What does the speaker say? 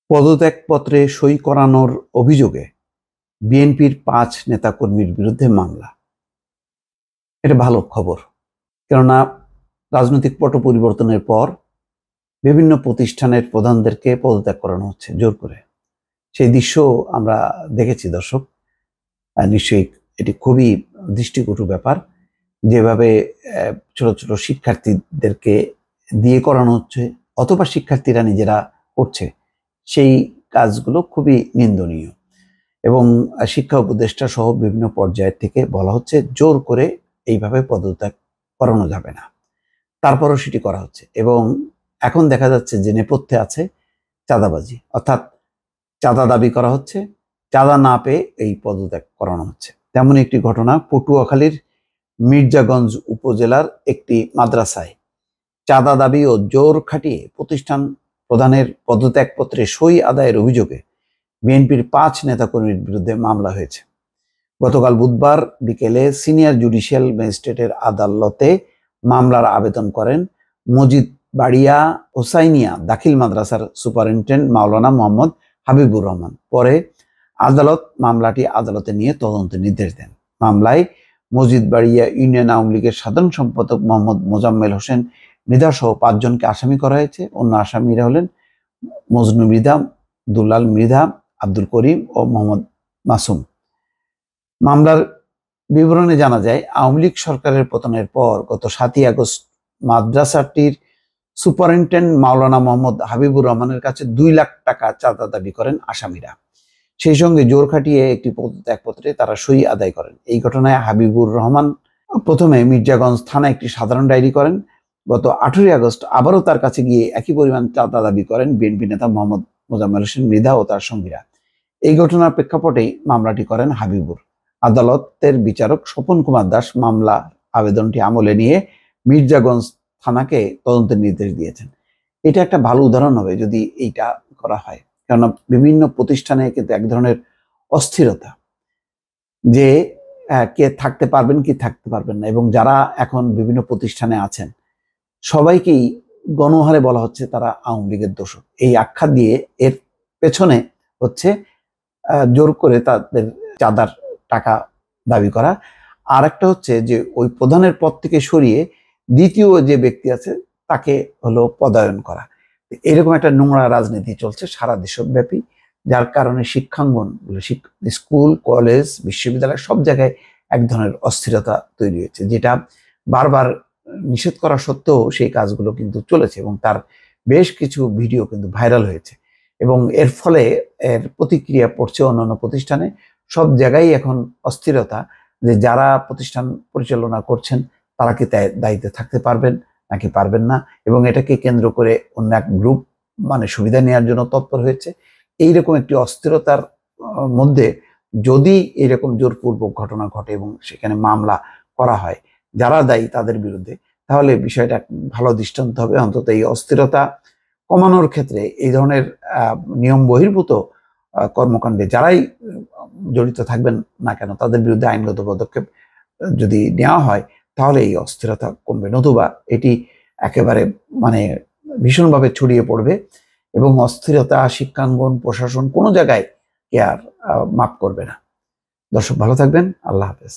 পদত্যাগপত্রে সই করানোর অভিযোগে বিএনপির ৫ নেতাকর্মীর বিরুদ্ধে মামলা। এটা ভালো খবর, কেননা রাজনৈতিক পট পরিবর্তনের পর বিভিন্ন প্রতিষ্ঠানের প্রধানদেরকে পদত্যাগ করানো হচ্ছে জোর করে। সেই দৃশ্য আমরা দেখেছি দর্শক। নিশ্চয়ই এটি খুবই দৃষ্টিকটু ব্যাপার। যেভাবে ছোট ছোট শিক্ষার্থীদেরকে দিয়ে করানো হচ্ছে অথবা শিক্ষার্থীরা নিজেরা করছে, সেই কাজগুলো খুবই নিন্দনীয়। এবং শিক্ষা উপদেষ্টা সহ বিভিন্ন পর্যায়ের থেকে বলা হচ্ছে জোর করে এইভাবে পদত্যাগ করানো যাবে না, তারপরও সেটি করা হচ্ছে। এবং এখন দেখা যাচ্ছে যে নেপথ্যে আছে চাঁদাবাজি, অর্থাৎ চাঁদা দাবি করা হচ্ছে, চাঁদা না পেয়ে এই পদত্যাগ করানো হচ্ছে। তেমন একটি ঘটনা পটুয়াখালীর মির্জাগঞ্জ উপজেলার একটি মাদ্রাসায় চাঁদা দাবি ও জোর খাটিয়ে প্রতিষ্ঠান প্রধানের পদত্যাগপত্রে সই আদায়ের অভিযোগে বিএনপির ৫ নেতাকর্মীর বিরুদ্ধে মামলা হয়েছে। গতকাল বুধবার বিকেলে সিনিয়র জুডিশিয়াল ম্যাজিস্ট্রেটের আদালতে মামলার আবেদন করেন মজিদ বাড়িয়া হোসাইনিয়া দাখিল মাদ্রাসার সুপারিনটেন্ডেন্ট মাওলানা মোহাম্মদ হাবিবুর রহমান। পরে আদালত মামলাটি আদালতে নিয়ে তদন্তের নির্দেশ দেন। মামলায় মজিদ বাড়িয়া ইউনিয়ন আওয়ামী লীগের সাধারণ সম্পাদক মোহাম্মদ মোজাম্মেল হোসেন মৃধা সহ ৫ জনকে আসামি করা হয়েছে। অন্য আসামিরা হলেন মজনু মৃধা, দুলাল মৃধা, আব্দুল করিম ও মোহাম্মদ মাসুম। মামলার বিবরণে জানা যায়, আওয়ামী লীগ সরকারের পতনের পর গত ৭ই আগস্ট মাদ্রাসাটির সুপারিনটেন্ডেন্ট মাওলানা মোহাম্মদ হাবিবুর রহমানের কাছে ২ লাখ টাকা চাঁদা দাবি করেন আসামিরা। সেই সঙ্গে জোর খাটিয়ে একটি পদত্যাগপত্রে তারা সই আদায় করেন। এই ঘটনায় হাবিবুর রহমান প্রথমে মির্জাগঞ্জ থানায় একটি সাধারণ ডায়েরি করেন। গত ১৮ই আগস্ট আবারও তার কাছে গিয়ে একই পরিমাণ চাঁদা দাবি করেন বিএনপি নেতা মোহাম্মদ মোজাম্মেল হোসেন মৃধা ও তার সঙ্গীরা। এই ঘটনার প্রেক্ষাপটেই মামলাটি করেন হাবিবুর। আদালতের বিচারক স্বপন কুমার দাস মামলা আবেদনটি আমলে নিয়ে মির্জাগঞ্জ থানাকে তদন্তের নির্দেশ দিয়েছেন। এটা একটা ভালো উদাহরণ হবে যদি এইটা করা হয়, কেননা বিভিন্ন প্রতিষ্ঠানে কিন্তু এক ধরনের অস্থিরতা, যে কে থাকতে পারবেন কি থাকতে পারবেন না, এবং যারা এখন বিভিন্ন প্রতিষ্ঠানে আছেন সবাইকেই গণহারে বলা হচ্ছে তারা আওয়ামী লীগের দোষক। এই আখ্যা দিয়ে এর পেছনে হচ্ছে জোর করে তাদের চাঁদার টাকা দাবি করা। আর একটা হচ্ছে যে ওই প্রধানের পদ থেকে সরিয়ে দ্বিতীয় যে ব্যক্তি আছে তাকে হলো পদায়ন করা। এরকম একটা নোংরা রাজনীতি চলছে সারা দেশব্যাপী, যার কারণে শিক্ষাঙ্গন, স্কুল, কলেজ, বিশ্ববিদ্যালয় সব জায়গায় এক ধরনের অস্থিরতা তৈরি হয়েছে, যেটা বারবার নিষেধ করা সত্ত্বেও সেই কাজগুলো কিন্তু চলেছে এবং তার বেশ কিছু ভিডিও কিন্তু ভাইরাল হয়েছে। এবং এর ফলে এর প্রতিক্রিয়া পড়ছে অন্যান্য প্রতিষ্ঠানে। সব জায়গায় এখন অস্থিরতা, যে যারা প্রতিষ্ঠান পরিচালনা করছেন তারা কি দায়িত্বে থাকতে পারবেন নাকি পারবেন না, এবং এটাকে কেন্দ্র করে অন্য এক গ্রুপ সুবিধা নেওয়ার জন্য তৎপর হয়েছে। এইরকম একটি অস্থিরতার মধ্যে যদি এরকম জোরপূর্বক ঘটনা ঘটে এবং সেখানে মামলা করা হয় যারা দায়ী তাদের বিরুদ্ধে, তাহলে বিষয়টা ভালো দৃষ্টান্ত হবে। অন্তত এই অস্থিরতা কমানোর ক্ষেত্রে এই ধরনের নিয়ম বহির্ভূত কর্মকাণ্ডে যারাই জড়িত থাকবেন না কেন তাদের বিরুদ্ধে আইনগত পদক্ষেপ যদি নেওয়া হয় তাহলে এই অস্থিরতা কমবে, নতুবা এটি একেবারে ভীষণভাবে ছড়িয়ে পড়বে এবং অস্থিরতা শিক্ষাঙ্গন, প্রশাসন কোনো জায়গায় কে আর মাপ করবে না। দর্শক ভালো থাকবেন, আল্লাহ হাফেজ।